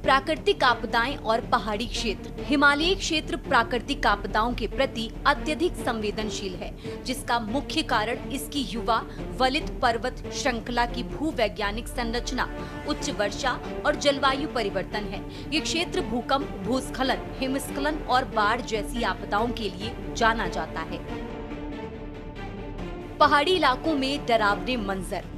प्राकृतिक आपदाएं और पहाड़ी क्षेत्र। हिमालयी क्षेत्र प्राकृतिक आपदाओं के प्रति अत्यधिक संवेदनशील है, जिसका मुख्य कारण इसकी युवा वलित पर्वत श्रृंखला की भूवैज्ञानिक संरचना, उच्च वर्षा और जलवायु परिवर्तन है। ये क्षेत्र भूकंप, भूस्खलन, हिमस्खलन और बाढ़ जैसी आपदाओं के लिए जाना जाता है। पहाड़ी इलाकों में डरावने मंजर।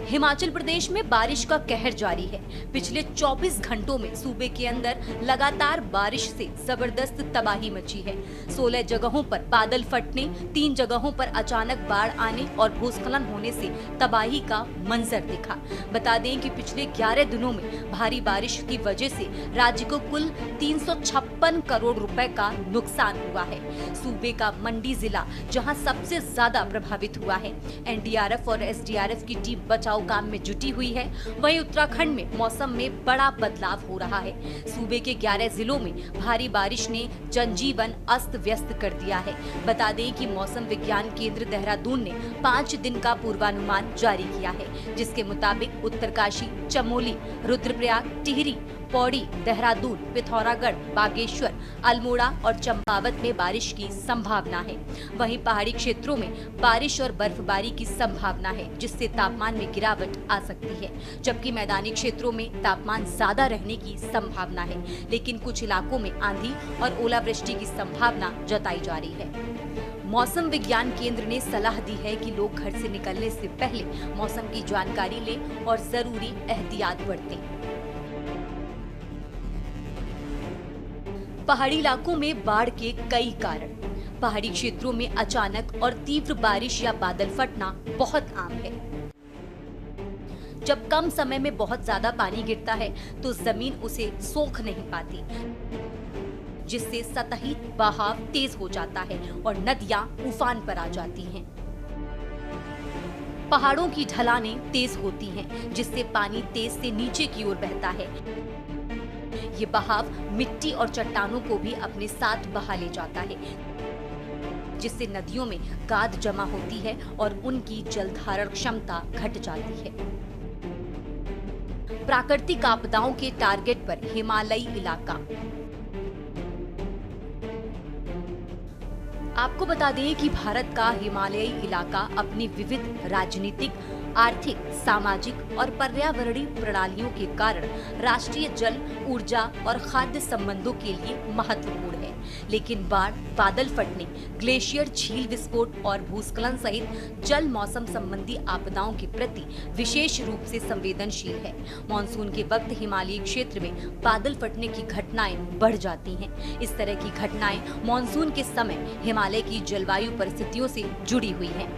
हिमाचल प्रदेश में बारिश का कहर जारी है। पिछले 24 घंटों में सूबे के अंदर लगातार बारिश से जबरदस्त तबाही मची है। 16 जगहों पर बादल फटने, 3 जगहों पर अचानक बाढ़ आने और भूस्खलन होने से तबाही का मंजर दिखा। बता दें कि पिछले 11 दिनों में भारी बारिश की वजह से राज्य को कुल 356 करोड़ रुपए का नुकसान हुआ है। सूबे का मंडी जिला जहां सबसे ज्यादा प्रभावित हुआ है। एनडीआरएफ और एसडीआरएफ की टीम बचाव काम में जुटी हुई है। वहीं उत्तराखंड में मौसम में बड़ा बदलाव हो रहा है। सूबे के 11 जिलों में भारी बारिश ने जनजीवन अस्त व्यस्त कर दिया है। बता दें कि मौसम विज्ञान केंद्र देहरादून ने 5 दिन का पूर्वानुमान जारी किया है, जिसके मुताबिक उत्तरकाशी, चमोली, रुद्रप्रयाग, टिहरी, पौड़ी, देहरादून, पिथौरागढ़, बागेश्वर, अल्मोड़ा और चंपावत में बारिश की संभावना है। वहीं पहाड़ी क्षेत्रों में बारिश और बर्फबारी की संभावना है, जिससे तापमान में गिरावट आ सकती है। जबकि मैदानी क्षेत्रों में तापमान ज्यादा रहने की संभावना है, लेकिन कुछ इलाकों में आंधी और ओलावृष्टि की संभावना जताई जा रही है। मौसम विज्ञान केंद्र ने सलाह दी है कि लोग घर से निकलने से पहले मौसम की जानकारी लें और जरूरी एहतियात बरतें। पहाड़ी इलाकों में बाढ़ के कई कारण। पहाड़ी क्षेत्रों में अचानक और तीव्र बारिश या बादल फटना बहुत आम है। जब कम समय में बहुत ज्यादा पानी गिरता है तो जमीन उसे सोख नहीं पाती, जिससे सतही बहाव तेज हो जाता है और नदियां उफान पर आ जाती हैं। पहाड़ों की ढलानें तेज होती हैं, जिससे पानी तेज से नीचे की ओर बहता है। ये बहाव मिट्टी और चट्टानों को भी अपने साथ बहा ले जाता है, जिससे नदियों में गाद जमा होती है और उनकी जलधारण क्षमता घट जाती है। प्राकृतिक आपदाओं के टारगेट पर हिमालयी इलाका। आपको बता दें कि भारत का हिमालयी इलाका अपनी विविध राजनीतिक, आर्थिक, सामाजिक और पर्यावरणीय प्रणालियों के कारण राष्ट्रीय जल, ऊर्जा और खाद्य संबंधों के लिए महत्वपूर्ण है। लेकिन बाढ़, बादल फटने, ग्लेशियर, झील विस्फोट और भूस्खलन सहित जल मौसम संबंधी आपदाओं के प्रति विशेष रूप से संवेदनशील है। मानसून के वक्त हिमालयी क्षेत्र में बादल फटने की घटनाएं बढ़ जाती हैं। इस तरह की घटनाएं मानसून के समय हिमालय की जलवायु परिस्थितियों से जुड़ी हुई हैं।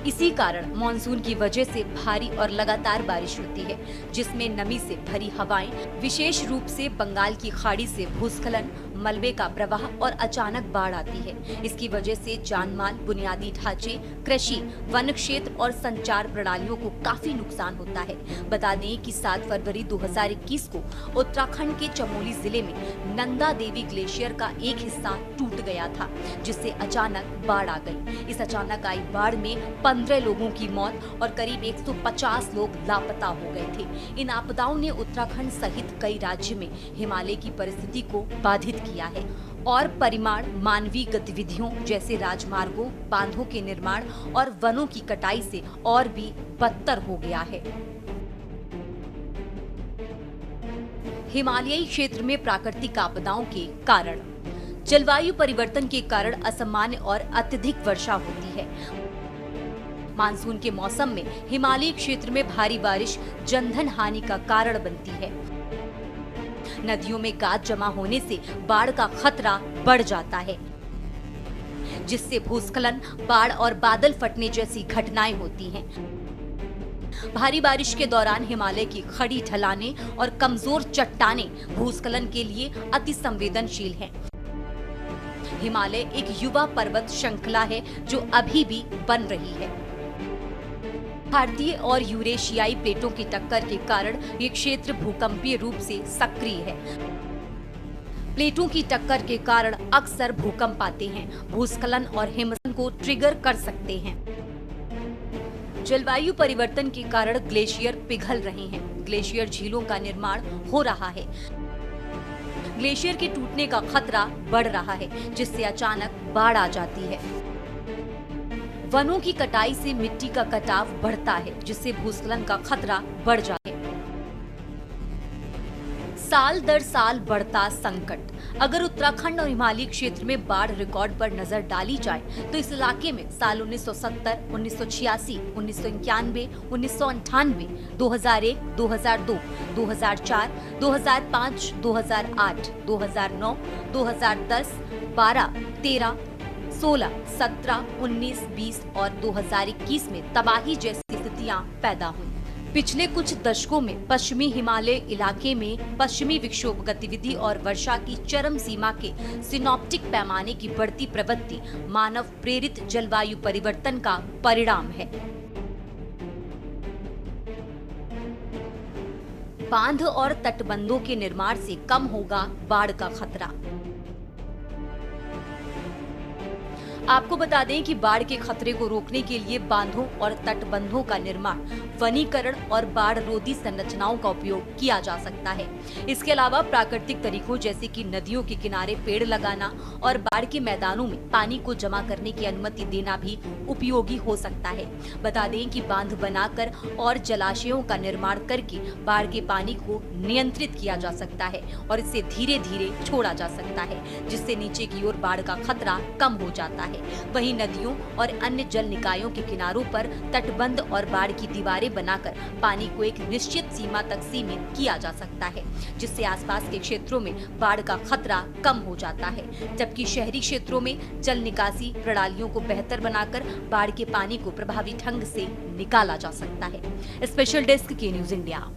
इसी कारण मानसून की वजह से भारी और लगातार बारिश होती है, जिसमें नमी से भरी हवाएं, विशेष रूप से बंगाल की खाड़ी से भूस्खलन, मलबे का प्रवाह और अचानक बाढ़ आती है। इसकी वजह से जानमाल, बुनियादी ढांचे, कृषि, वन क्षेत्र और संचार प्रणालियों को काफी नुकसान होता है। बता दें कि 7 फरवरी 2021 को उत्तराखंड के चमोली जिले में नंदा देवी ग्लेशियर का एक हिस्सा टूट गया था, जिससे अचानक बाढ़ आ गई। इस अचानक आई बाढ़ में 15 लोगों की मौत और करीब 150 लोग लापता हो गए थे। इन आपदाओं ने उत्तराखंड सहित कई राज्य में हिमालय की परिस्थिति को बाधित किया है और परिमाण, मानवीय गतिविधियों जैसे राजमार्गों, बांधों के निर्माण और वनों की कटाई से और भी बदतर हो गया है। हिमालयी क्षेत्र में प्राकृतिक आपदाओं के कारण। जलवायु परिवर्तन के कारण असामान्य और अत्यधिक वर्षा होती है। मानसून के मौसम में हिमालयी क्षेत्र में भारी बारिश जनधन हानि का कारण बनती है। नदियों में गाद जमा होने से बाढ़ का खतरा बढ़ जाता है, जिससे भूस्खलन, बाढ़ और बादल फटने जैसी घटनाएं होती हैं। भारी बारिश के दौरान हिमालय की खड़ी ढलानें और कमजोर चट्टानें भूस्खलन के लिए अति संवेदनशील हैं। हिमालय एक युवा पर्वत श्रृंखला है जो अभी भी बन रही है। भारतीय और यूरेशियाई प्लेटों की टक्कर के कारण ये क्षेत्र भूकंपीय रूप से सक्रिय है। प्लेटों की टक्कर के कारण अक्सर भूकंप आते हैं, भूस्खलन और हिमस्खलन को ट्रिगर कर सकते हैं। जलवायु परिवर्तन के कारण ग्लेशियर पिघल रहे हैं। ग्लेशियर झीलों का निर्माण हो रहा है। ग्लेशियर के टूटने का खतरा बढ़ रहा है, जिससे अचानक बाढ़ आ जाती है। वनों की कटाई से मिट्टी का कटाव बढ़ता है, जिससे भूस्खलन का खतरा बढ़ जाता है। साल दर साल बढ़ता संकट। अगर उत्तराखंड और हिमालयी क्षेत्र में बाढ़ रिकॉर्ड पर नजर डाली जाए तो इस इलाके में साल 1970, 1986, 1991, 1998, 2001, 2002, 2004, 2005, 2008, 2009, 2010, 12, 13, 16, 17, 19, 20 और 2021 में तबाही जैसी स्थितियां पैदा हुई। पिछले कुछ दशकों में पश्चिमी हिमालय इलाके में पश्चिमी विक्षोभ गतिविधि और वर्षा की चरम सीमा के सिनॉप्टिक पैमाने की बढ़ती प्रवृत्ति मानव प्रेरित जलवायु परिवर्तन का परिणाम है। बांध और तटबंधों के निर्माण से कम होगा बाढ़ का खतरा। आपको बता दें कि बाढ़ के खतरे को रोकने के लिए बांधों और तटबंधों का निर्माण, वनीकरण और बाढ़ रोधी संरचनाओं का उपयोग किया जा सकता है। इसके अलावा प्राकृतिक तरीकों जैसे कि नदियों के किनारे पेड़ लगाना और बाढ़ के मैदानों में पानी को जमा करने की अनुमति देना भी उपयोगी हो सकता है। बता दें कि बांध बनाकर और जलाशयों का निर्माण करके बाढ़ के पानी को नियंत्रित किया जा सकता है और इसे धीरे धीरे छोड़ा जा सकता है, जिससे नीचे की ओर बाढ़ का खतरा कम हो जाता है। वहीं नदियों और अन्य जल निकायों के किनारों पर तटबंध और बाढ़ की दीवारें बनाकर पानी को एक निश्चित सीमा तक सीमित किया जा सकता है, जिससे आसपास के क्षेत्रों में बाढ़ का खतरा कम हो जाता है। जबकि शहरी क्षेत्रों में जल निकासी प्रणालियों को बेहतर बनाकर बाढ़ के पानी को प्रभावी ढंग से निकाला जा सकता है। स्पेशल डेस्क के न्यूज़ इंडिया।